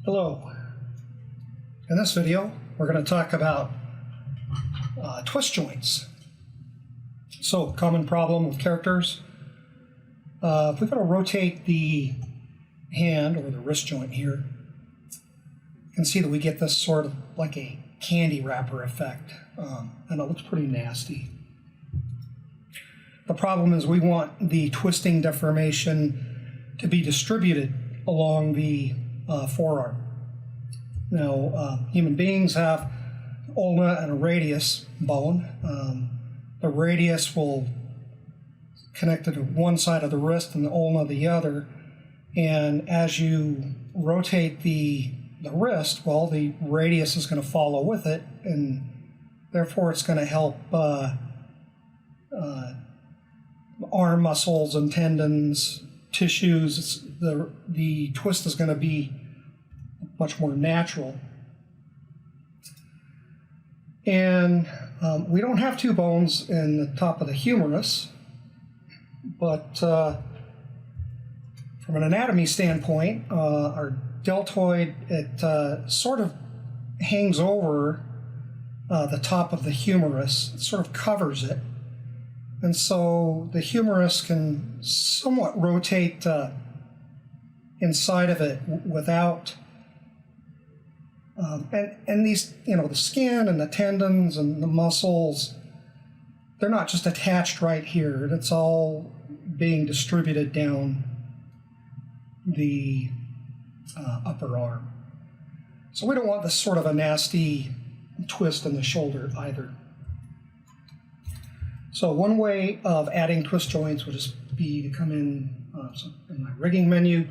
Hello. In this video, we're going to talk about twist joints. So, common problem with characters. If we're going to rotate the hand or the wrist joint here, you can see that we get this sort of like a candy wrapper effect, and it looks pretty nasty. The problem is we want the twisting deformation to be distributed along the forearm. Now, human beings have ulna and a radius bone. The radius will connect to one side of the wrist and the ulna the other. And as you rotate the wrist, well, the radius is going to follow with it, and therefore it's going to help arm muscles and tendons, tissues. The twist is going to be much more natural. And we don't have two bones in the top of the humerus, but from an anatomy standpoint, our deltoid, it sort of hangs over the top of the humerus. It sort of covers it. And so the humerus can somewhat rotate inside of it without, and these, the skin and the tendons and the muscles, they're not just attached right here. It's all being distributed down the upper arm. So we don't want this sort of a nasty twist in the shoulder either. So one way of adding twist joints would just be to come in my rigging menu.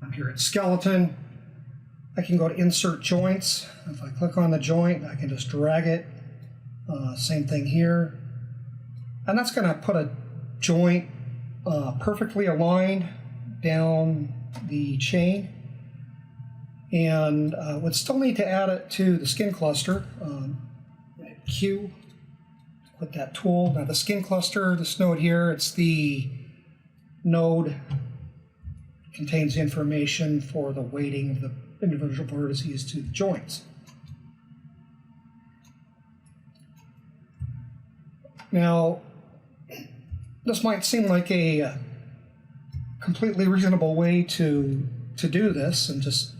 I'm here at skeleton. I can go to insert joints. If I click on the joint, I can just drag it. Same thing here. And that's going to put a joint perfectly aligned down the chain. And would still need to add it to the skin cluster. Q. With that tool. Now the skin cluster, this node here, it's the node contains information for the weighting of the individual vertices to the joints. Now, this might seem like a completely reasonable way to do this, and just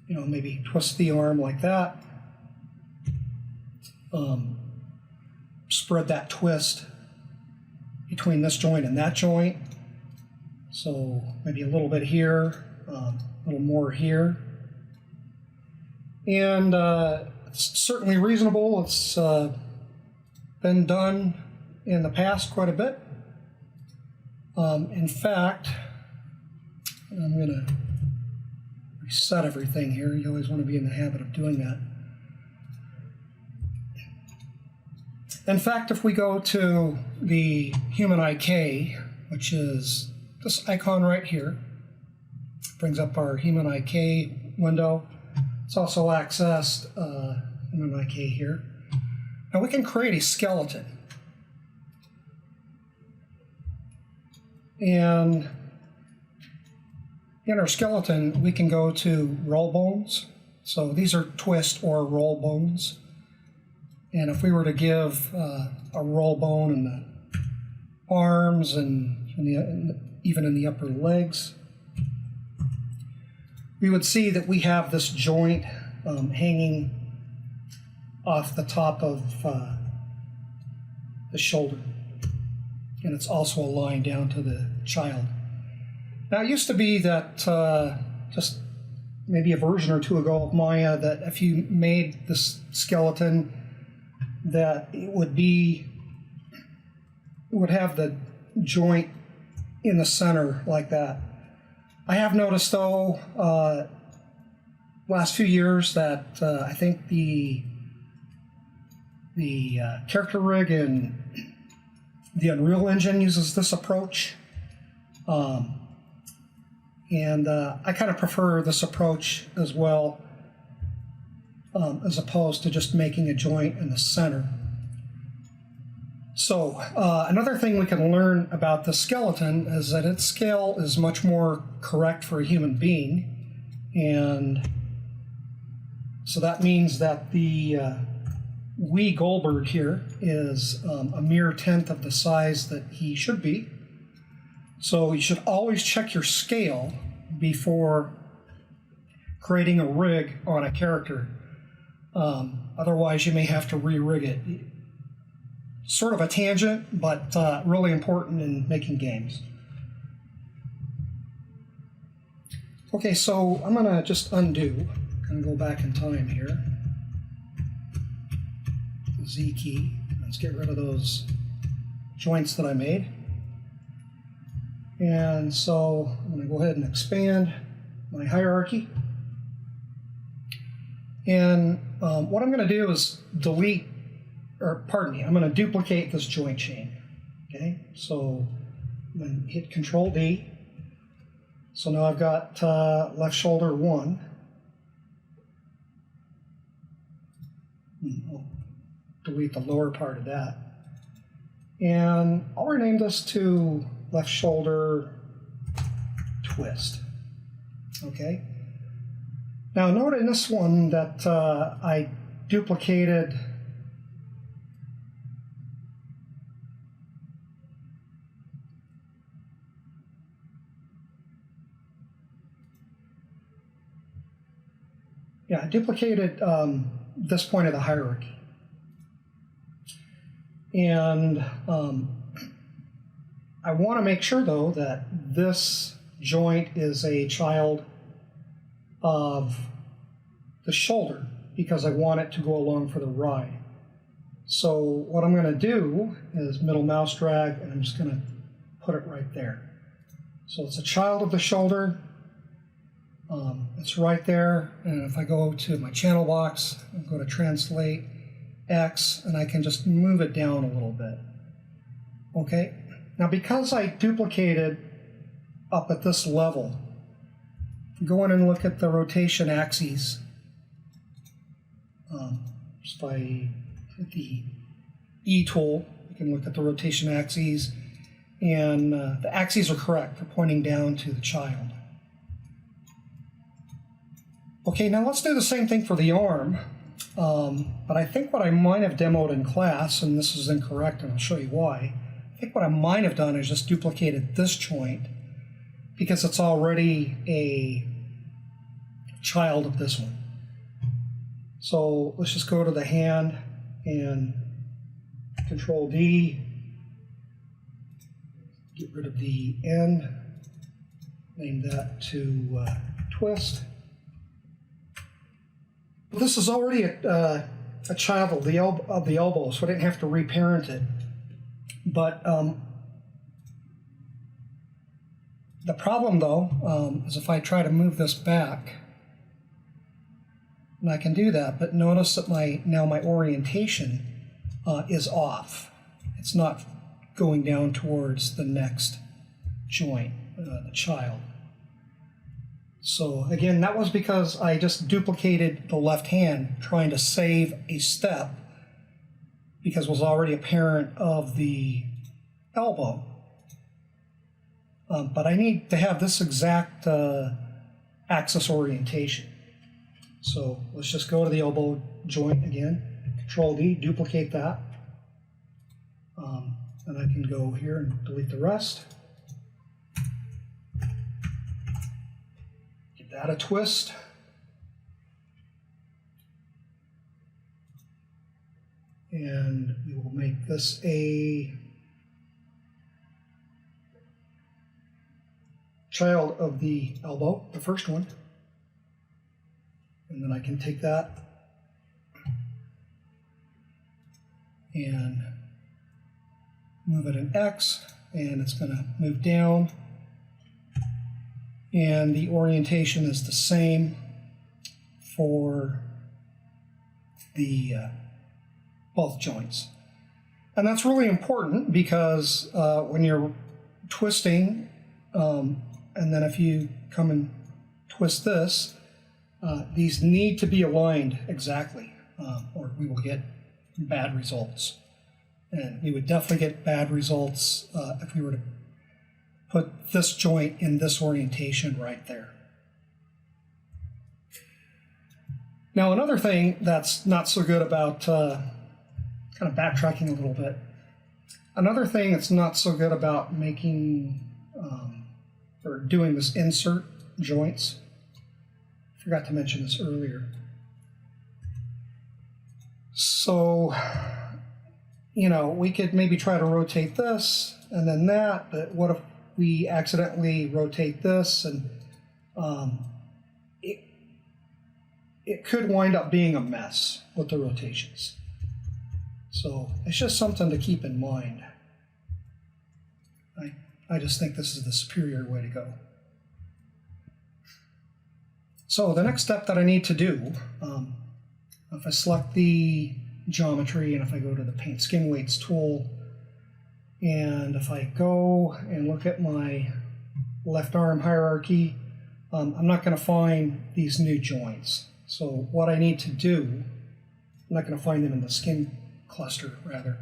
maybe twist the arm like that. Spread that twist between this joint and that joint. So maybe a little bit here, a little more here. And it's certainly reasonable. It's been done in the past quite a bit. In fact, I'm going to reset everything here. You always want to be in the habit of doing that. In fact, if we go to the human IK, which is this icon right here, brings up our human IK window. It's also accessed human IK here. Now we can create a skeleton. And in our skeleton, we can go to roll bones. So these are twist or roll bones. And if we were to give a roll bone in the arms and even in the upper legs, we would see that we have this joint hanging off the top of the shoulder. And it's also aligned down to the child. Now, it used to be that just maybe a version or two ago of Maya, that if you made this skeleton, that it would have the joint in the center like that. I have noticed, though, last few years that I think the character rig in the Unreal Engine uses this approach, and I kind of prefer this approach as well, as opposed to just making a joint in the center. So another thing we can learn about the skeleton is that its scale is much more correct for a human being. And so that means that the wee Goldberg here is a mere tenth of the size that he should be. So you should always check your scale before creating a rig on a character. Otherwise, you may have to re-rig it. Sort of a tangent, but really important in making games. Okay, so I'm going to just undo. I'm going to go back in time here. The Z key. Let's get rid of those joints that I made. And so I'm going to go ahead and expand my hierarchy. And what I'm going to do is delete, or pardon me, I'm going to duplicate this joint chain. Okay, so I'm going to hit Control D. So now I've got left shoulder 1. I'll delete the lower part of that. And I'll rename this to left shoulder twist. Okay. Now note in this one that I duplicated this point of the hierarchy. And I want to make sure, though, that this joint is a child of the shoulder because I want it to go along for the ride. So what I'm going to do is middle mouse drag, and I'm just going to put it right there. So it's a child of the shoulder. It's right there, and if I go to my channel box and go to Translate X, and I can just move it down a little bit. Okay, now because I duplicated up at this level, go in and look at the rotation axes. Just by hit the E tool, you can look at the rotation axes, and the axes are correct. They're pointing down to the child. Okay, now let's do the same thing for the arm. But I think what I might have demoed in class, and this is incorrect, and I'll show you why. I think what I might have done is just duplicated this joint because it's already a child of this one. So let's just go to the hand and Control D, get rid of the end, name that to twist. This is already a child of the elbow, so I didn't have to reparent it. But the problem, though, is if I try to move this back, and I can do that, but notice that now my orientation is off. It's not going down towards the next joint, the child. So again, that was because I just duplicated the left hand trying to save a step because it was already a parent of the elbow. But I need to have this exact axis orientation. So let's just go to the elbow joint again, Control D, duplicate that. And I can go here and delete the rest. Add a twist. And we will make this a child of the elbow, the first one. And then I can take that and move it in X, and it's going to move down. And the orientation is the same for the both joints. And that's really important because when you're twisting, and then if you come and twist this, these need to be aligned exactly, or we will get bad results. And we would definitely get bad results if we were to put this joint in this orientation right there. Now, another thing that's not so good about, kind of backtracking a little bit, another thing that's not so good about making or doing this insert joints, I forgot to mention this earlier. So, you know, we could maybe try to rotate this and then that, but what if we accidentally rotate this and it could wind up being a mess with the rotations. So it's just something to keep in mind. I just think this is the superior way to go. So the next step that I need to do, if I select the geometry and if I go to the Paint Skin Weights tool, and if I go and look at my left arm hierarchy, I'm not going to find these new joints. So what I need to do, I'm not going to find them in the skin cluster, rather.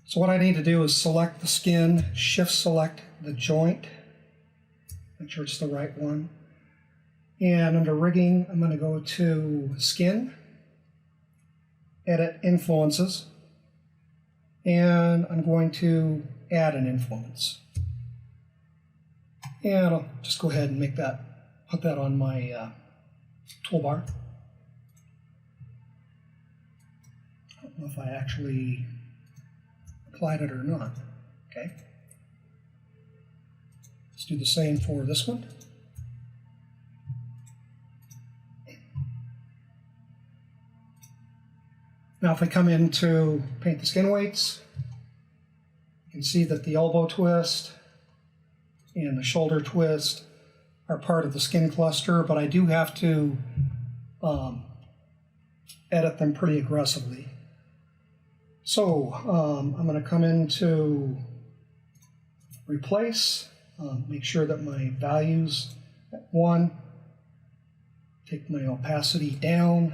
So what I need to do is select the skin, shift select the joint, make sure it's the right one. And under rigging, I'm going to go to skin, edit influences, and I'm going to add an influence. And I'll just go ahead and make that, put that on my toolbar. I don't know if I actually applied it or not. Okay. Let's do the same for this one. Now if I come into Paint the Skin Weights, you can see that the elbow twist and the shoulder twist are part of the skin cluster, but I do have to edit them pretty aggressively. So I'm going to come into Replace, make sure that my value's at 1, take my opacity down,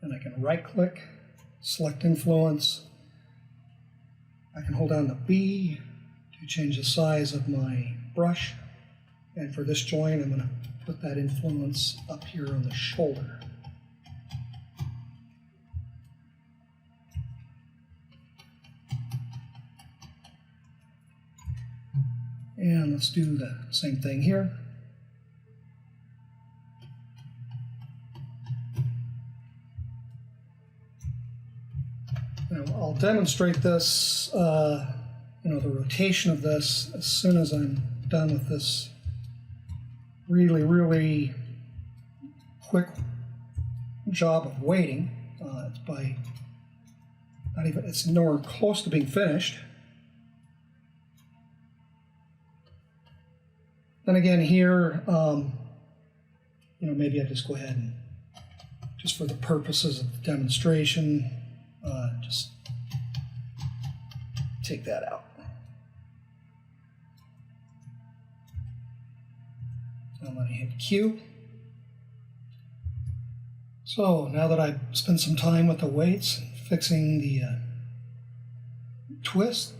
and I can right-click, select influence. I can hold down the B to change the size of my brush. And for this joint, I'm going to put that influence up here on the shoulder. And let's do the same thing here. Now I'll demonstrate this, the rotation of this as soon as I'm done with this really, really quick job of weighting. It's by not even, it's nowhere close to being finished. Then again here, maybe I just go ahead and, just for the purposes of the demonstration, just take that out. I'm going to hit Q. So now that I've spent some time with the weights, fixing the twist,